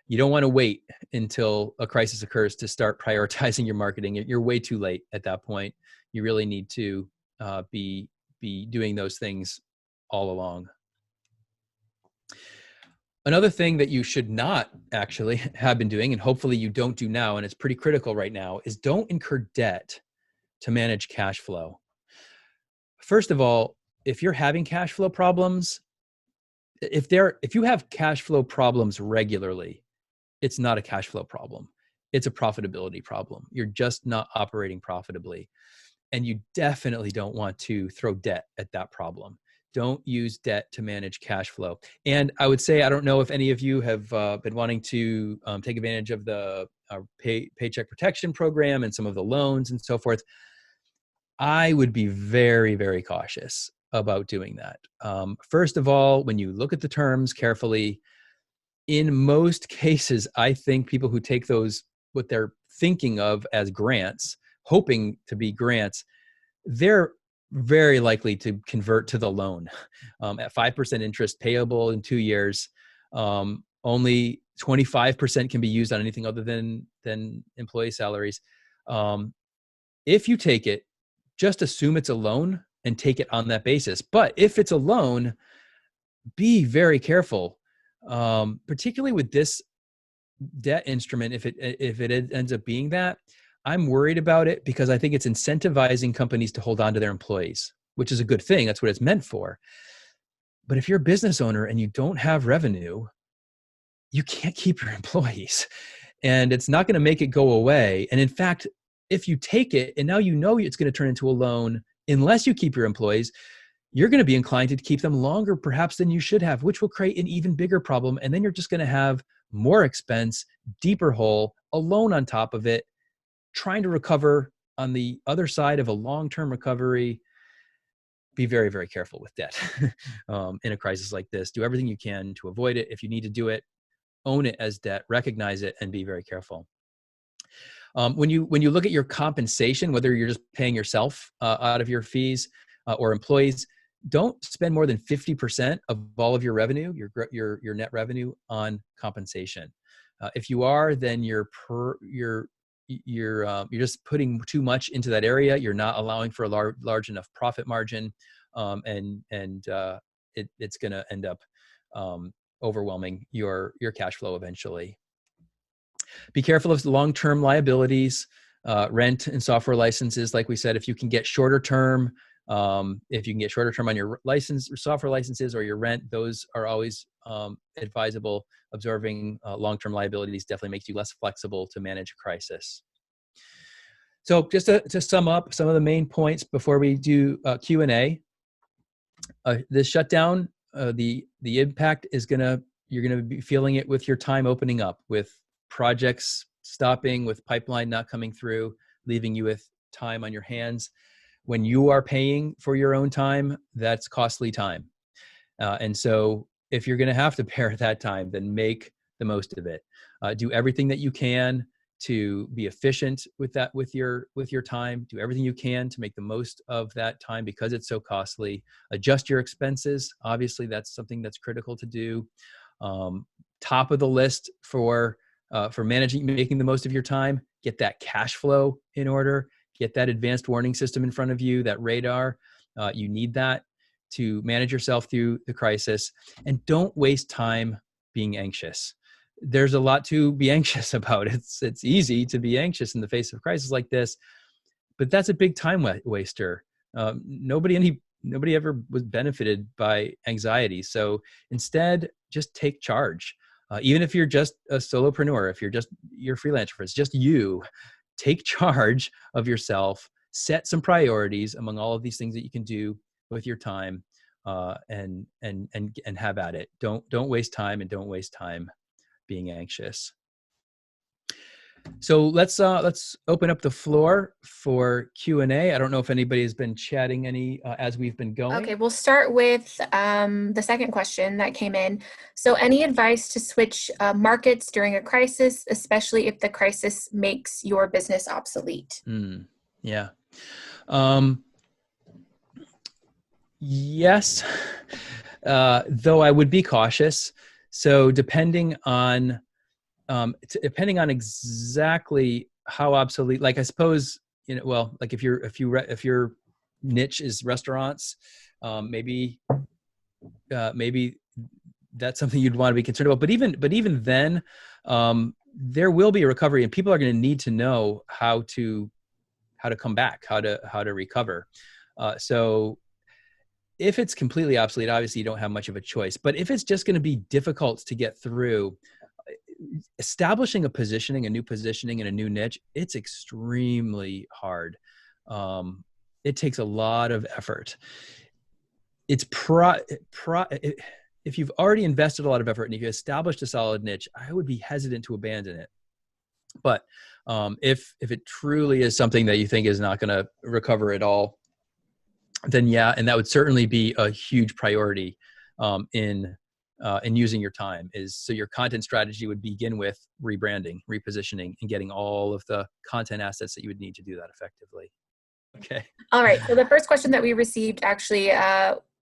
You don't want to wait until a crisis occurs to start prioritizing your marketing. You're way too late at that point. You really need to be doing those things all along. Another thing that you should not actually have been doing, and hopefully you don't do now, and it's pretty critical right now, is don't incur debt to manage cash flow. First of all, if you're having cash flow problems, if you have cash flow problems regularly, it's not a cash flow problem. It's a profitability problem. You're just not operating profitably. And you definitely don't want to throw debt at that problem. Don't use debt to manage cash flow. And I would say, I don't know if any of you have been wanting to take advantage of the Paycheck Protection Program and some of the loans and so forth. I would be very, very cautious about doing that. First of all, when you look at the terms carefully, in most cases, I think people who take those, what they're thinking of as grants, hoping to be grants, they're very likely to convert to the loan at 5% interest payable in 2 years. Only 25% can be used on anything other than employee salaries. If you take it, just assume it's a loan and take it on that basis. But if it's a loan, be very careful, particularly with this debt instrument. If it ends up being that, I'm worried about it because I think it's incentivizing companies to hold on to their employees, which is a good thing. That's what it's meant for. But if you're a business owner and you don't have revenue, you can't keep your employees, and it's not going to make it go away. And in fact, if you take it and now you know it's going to turn into a loan, unless you keep your employees, you're going to be inclined to keep them longer perhaps than you should have, which will create an even bigger problem. And then you're just going to have more expense, deeper hole, a loan on top of it, trying to recover on the other side of a long-term recovery. Be very, very careful with debt in a crisis like this. Do everything you can to avoid it. If you need to do it, own it as debt, recognize it, and be very careful. When you look at your compensation, whether you're just paying yourself out of your fees or employees, don't spend more than 50% of all of your revenue, your net revenue, on compensation. If you are, then you're just putting too much into that area. You're not allowing for a large enough profit margin, and it's going to end up overwhelming your cash flow eventually. Be careful of long-term liabilities, rent and software licenses. Like we said, if you can get shorter term, on your software licenses or your rent, those are always advisable. Observing long-term liabilities definitely makes you less flexible to manage a crisis. So just to sum up some of the main points before we do Q&A, this shutdown, the impact is you're going to be feeling it with your time opening up, with projects stopping, with pipeline not coming through, leaving you with time on your hands. When you are paying for your own time, that's costly time. And so if you're going to have to bear that time, then make the most of it. Do everything that you can to be efficient with your time. Do everything you can to make the most of that time because it's so costly. Adjust your expenses. Obviously, that's something that's critical to do. Top of the list for making the most of your time, get that cash flow in order. Get that advanced warning system in front of you, that radar. You need that to manage yourself through the crisis. And don't waste time being anxious. There's a lot to be anxious about. It's easy to be anxious in the face of a crisis like this, but that's a big time waster. Nobody ever was benefited by anxiety. So instead, just take charge. Even if you're just a solopreneur, if you're a freelancer, if it's just you, take charge of yourself, set some priorities among all of these things that you can do with your time, and have at it. Don't waste time, and don't waste time being anxious. So let's open up the floor for Q&A. I don't know if anybody has been chatting any as we've been going. Okay, we'll start with the second question that came in. So any advice to switch markets during a crisis, especially if the crisis makes your business obsolete? Yeah. Yes, though I would be cautious. So depending on exactly how obsolete, like I suppose, well, like if your niche is restaurants, maybe that's something you'd want to be concerned about. But even then, there will be a recovery, and people are going to need to know how to come back, how to recover. So if it's completely obsolete, obviously you don't have much of a choice. But if it's just going to be difficult to get through, establishing a new positioning in a new niche, it's extremely hard. It takes a lot of effort. It's if you've already invested a lot of effort and if you established a solid niche, I would be hesitant to abandon it. But if it truly is something that you think is not going to recover at all, then yeah, and that would certainly be a huge priority in using your time. So your content strategy would begin with rebranding, repositioning, and getting all of the content assets that you would need to do that effectively. Okay. All right. So the first question that we received actually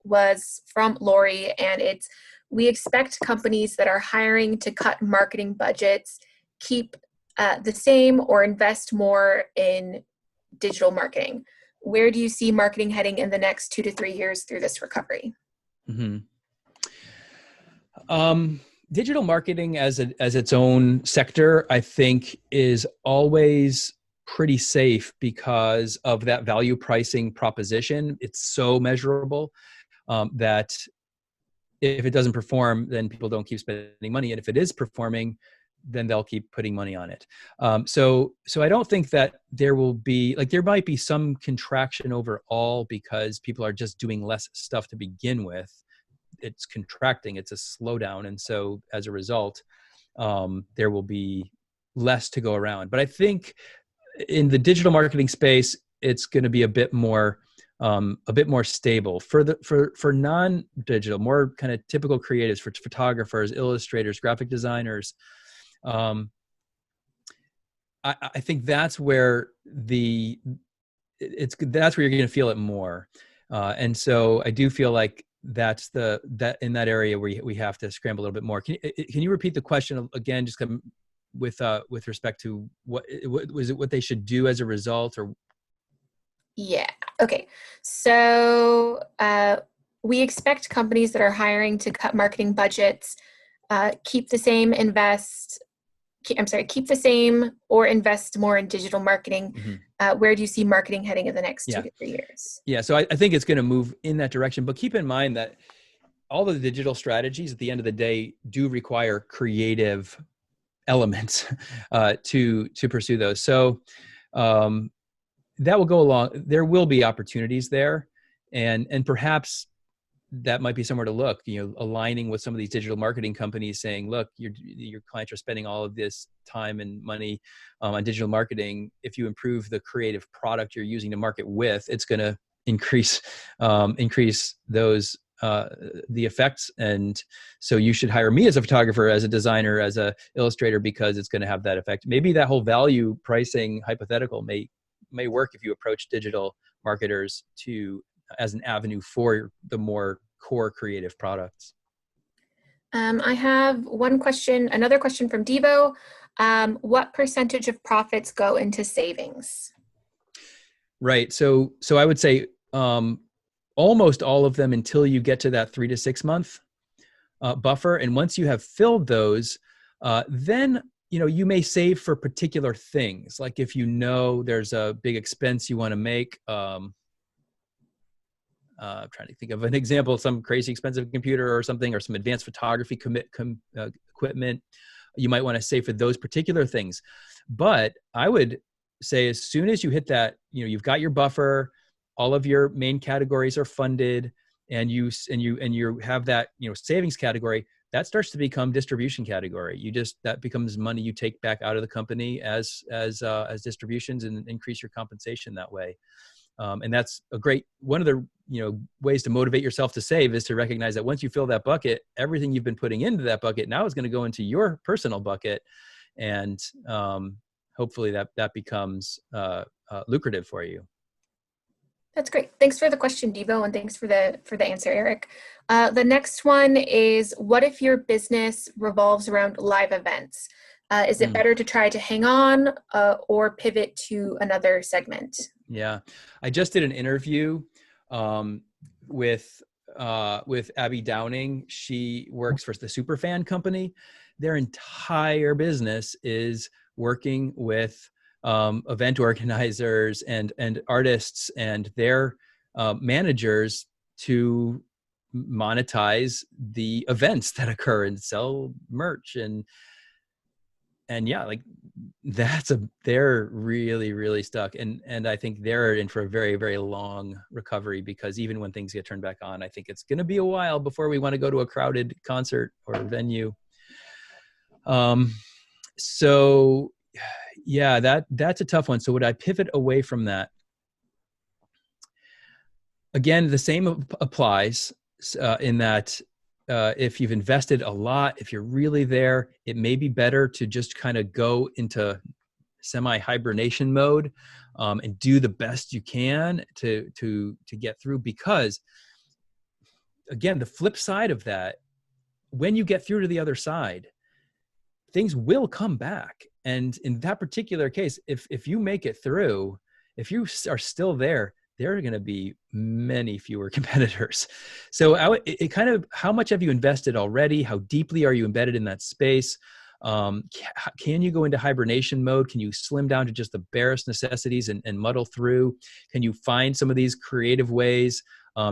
was from Lori, and it's, we expect companies that are hiring to cut marketing budgets, keep the same, or invest more in digital marketing. Where do you see marketing heading in the next 2 to 3 years through this recovery? Mm-hmm. Digital marketing as its own sector, I think, is always pretty safe because of that value pricing proposition. It's so measurable that if it doesn't perform, then people don't keep spending money. And if it is performing, then they'll keep putting money on it. So I don't think that there will be, like, there might be some contraction overall because people are just doing less stuff to begin with. It's contracting, it's a slowdown. And so as a result, there will be less to go around. But I think in the digital marketing space, it's going to be a bit more stable for non-digital, more kind of typical creatives, for photographers, illustrators, graphic designers. I think that's where that's where you're going to feel it more. And so I do feel like that's that in that area where we have to scramble a little bit more. Can you repeat the question again, just with respect to what was it, what they should do as a result, or? Yeah. Okay. So we expect companies that are hiring to cut marketing budgets, keep the same, keep the same, or invest more in digital marketing. Mm-hmm. Where do you see marketing heading in the next 2 to 3 years? Yeah. So I think it's going to move in that direction, but keep in mind that all of the digital strategies at the end of the day do require creative elements to pursue those. So that will go along. There will be opportunities there, and perhaps that might be somewhere to look, aligning with some of these digital marketing companies, saying, look, your clients are spending all of this time and money on digital marketing. If you improve the creative product you're using to market with, it's going to increase those the effects. And so you should hire me as a photographer, as a designer, as a illustrator, because it's going to have that effect. Maybe that whole value pricing hypothetical may work if you approach digital marketers as an avenue for the more core creative products. I have another question from Devo. What percentage of profits go into savings? Right. So I would say almost all of them until you get to that 3 to 6 month buffer. And once you have filled those, then you may save for particular things. Like if there's a big expense you want to make. I'm trying to think of an example, some crazy expensive computer or something, or some advanced photography equipment. You might want to save for those particular things. But I would say as soon as you hit that, you've got your buffer, all of your main categories are funded, and you have that, savings category, that starts to become distribution category. That becomes money you take back out of the company as distributions, and increase your compensation that way. And that's one of the ways to motivate yourself to save is to recognize that once you fill that bucket, everything you've been putting into that bucket now is going to go into your personal bucket, and hopefully that becomes lucrative for you. That's great. Thanks for the question, Devo, and thanks for the answer, Eric. The next one is, what if your business revolves around live events? Is it better to try to hang on or pivot to another segment? Yeah, I just did an interview with Abby Downing. She works for the Superfan company. Their entire business is working with event organizers and artists and their managers to monetize the events that occur and sell merch and yeah, like they're really, really stuck. And I think they're in for a very, very long recovery, because even when things get turned back on, I think it's going to be a while before we want to go to a crowded concert or venue. So yeah, that's a tough one. So would I pivot away from that? Again, the same applies in that if you've invested a lot, if you're really there, it may be better to just kind of go into semi-hibernation mode and do the best you can to get through. Because again, the flip side of that, when you get through to the other side, things will come back. And in that particular case, if you make it through, if you are still there are going to be many fewer competitors. So it kind of, how much have you invested already? How deeply are you embedded in that space? Can you go into hibernation mode? Can you slim down to just the barest necessities and muddle through? Can you find some of these creative ways?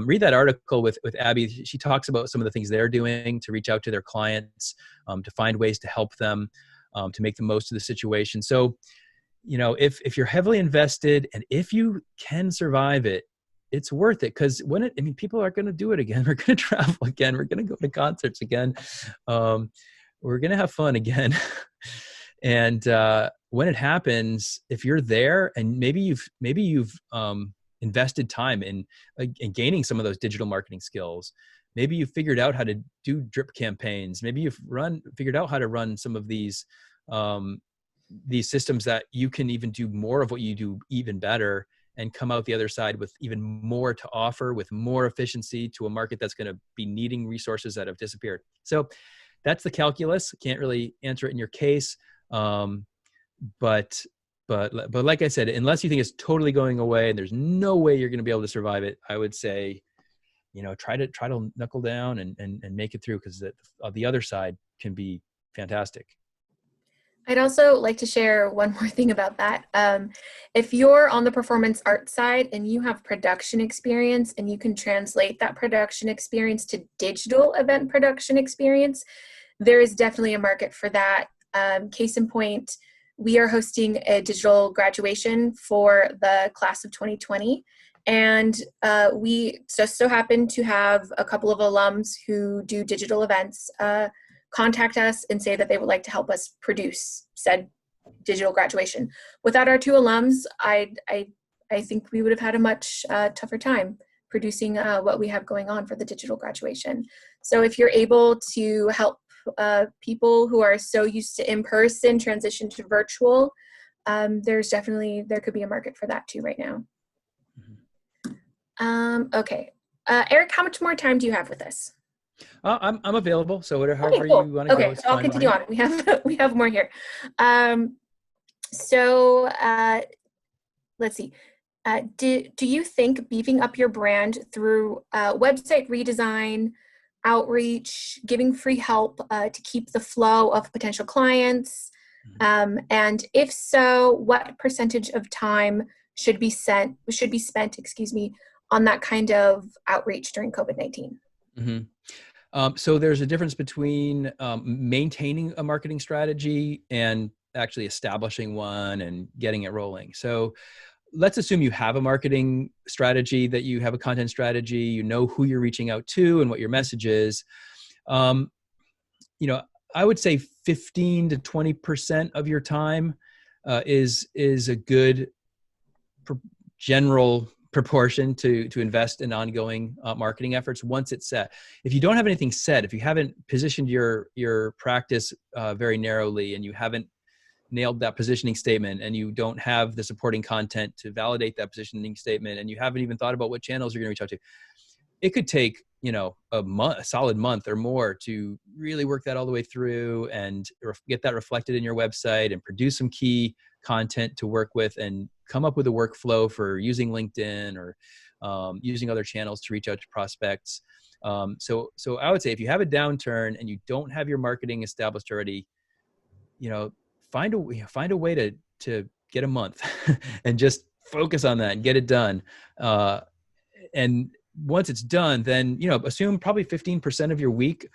Read that article with Abby. She talks about some of the things they're doing to reach out to their clients, to find ways to help them, to make the most of the situation. So, if you're heavily invested and if you can survive it, it's worth it. Because people are going to do it again. We're going to travel again. We're going to go to concerts again. We're going to have fun again. And when it happens, if you're there and maybe you've invested time in gaining some of those digital marketing skills, maybe you've figured out how to do drip campaigns. Maybe you've figured out how to run some of these systems that you can even do more of what you do even better and come out the other side with even more to offer, with more efficiency to a market that's going to be needing resources that have disappeared. So that's the calculus. Can't really answer it in your case. But like I said, unless you think it's totally going away and there's no way you're going to be able to survive it, I would say, try to knuckle down and make it through, because the other side can be fantastic. I'd also like to share one more thing about that. If you're on the performance art side and you have production experience and you can translate that production experience to digital event production experience, there is definitely a market for that. Case in point, we are hosting a digital graduation for the class of 2020. And we just so happen to have a couple of alums who do digital events contact us and say that they would like to help us produce said digital graduation. Without our two alums, I think we would have had a much tougher time producing what we have going on for the digital graduation. So if you're able to help people who are so used to in-person transition to virtual, there could be a market for that too right now. Okay. Eric, how much more time do you have with us? I'm available. So however okay, cool. you want to go. Okay, so I'll continue on. We have more here. Let's see. Do you think beefing up your brand through website redesign, outreach, giving free help to keep the flow of potential clients, and if so, what percentage of time should be spent, on that kind of outreach during COVID-19? So there's a difference between maintaining a marketing strategy and actually establishing one and getting it rolling. So let's assume you have a marketing strategy, that you have a content strategy, you know who you're reaching out to and what your message is. you know, I would say 15 to 20% of your time is a good general proportion to invest in ongoing marketing efforts once it's set. If you don't have anything set, if you haven't positioned your practice very narrowly, and you haven't nailed that positioning statement, and you don't have the supporting content to validate that positioning statement, and you haven't even thought about what channels you're going to reach out to, it could take, you know, a solid month or more to really work that all the way through and get that reflected in your website and produce some key content to work with and come up with a workflow for using LinkedIn or using other channels to reach out to prospects. So I would say if you have a downturn and you don't have your marketing established already, you know, find a way to get a month and just focus on that and get it done. And once it's done, then, you know, assume probably 15% of your week,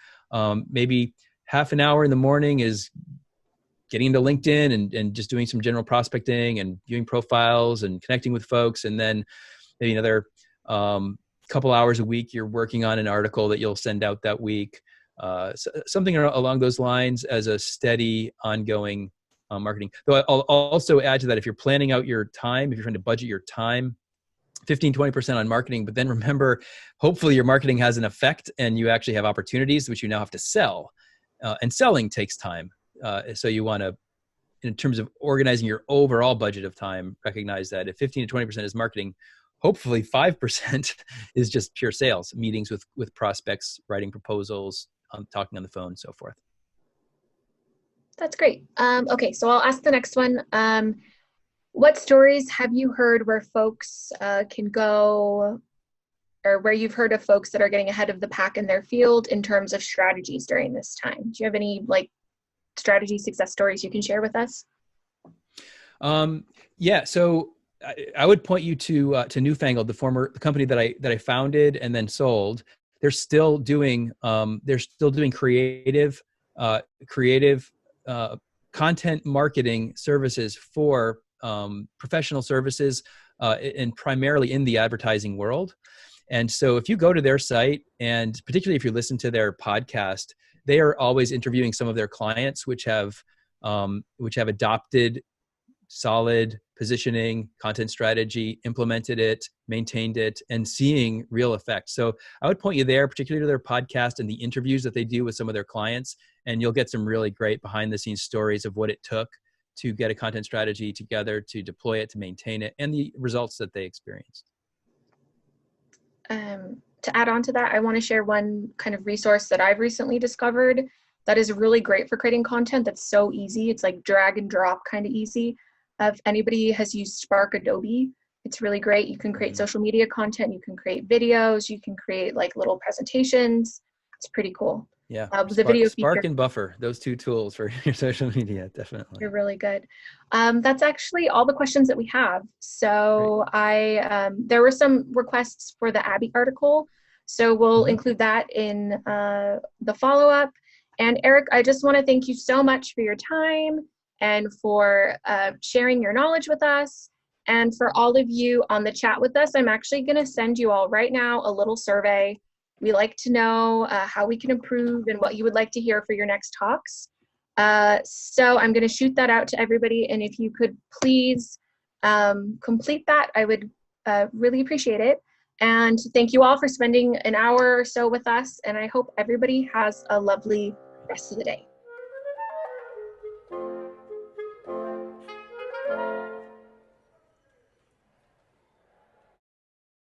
maybe half an hour in the morning is getting into LinkedIn and just doing some general prospecting and viewing profiles and connecting with folks. And then maybe another couple hours a week, you're working on an article that you'll send out that week. Something along those lines as a steady, ongoing marketing. Though I'll also add to that, if you're planning out your time, if you're trying to budget your time, 15, 20% on marketing, but then remember, hopefully your marketing has an effect and you actually have opportunities which you now have to sell. And selling takes time. So you want to, in terms of organizing your overall budget of time, recognize that if 15 to 20% is marketing, hopefully 5% is just pure sales, meetings with prospects, writing proposals, talking on the phone, so forth. That's great. Okay, so I'll ask the next one. What stories have you heard where folks can go, or where you've heard of folks that are getting ahead of the pack in their field in terms of strategies during this time? Do you have any like strategy success stories you can share with us? Yeah, so I would point you to Newfangled, the company that I founded and then sold. They're still doing creative content marketing services for professional services, and primarily in the advertising world. And so if you go to their site, and particularly if you listen to their podcast, they are always interviewing some of their clients which have adopted solid positioning, content strategy, implemented it, maintained it, and seeing real effects. So I would point you there, particularly to their podcast and the interviews that they do with some of their clients, and you'll get some really great behind the scenes stories of what it took to get a content strategy together, to deploy it, to maintain it, and the results that they experienced. To add on to that, I want to share one kind of resource that I've recently discovered that is really great for creating content that's so easy. It's like drag and drop kind of easy. If anybody has used Spark Adobe, it's really great. You can create social media content, you can create videos, you can create like little presentations. It's pretty cool. Yeah, The video Spark feature, and Buffer, those two tools for your social media, definitely. they're really good. That's actually all the questions that we have. So there were some requests for the Abby article, so we'll include that in the follow-up. And Eric, I just want to thank you so much for your time and for sharing your knowledge with us. And for all of you on the chat with us, I'm actually going to send you all right now a little survey. We like to know how we can improve and what you would like to hear for your next talks. So I'm going to shoot that out to everybody. And if you could please complete that, I would really appreciate it. And thank you all for spending an hour or so with us. And I hope everybody has a lovely rest of the day.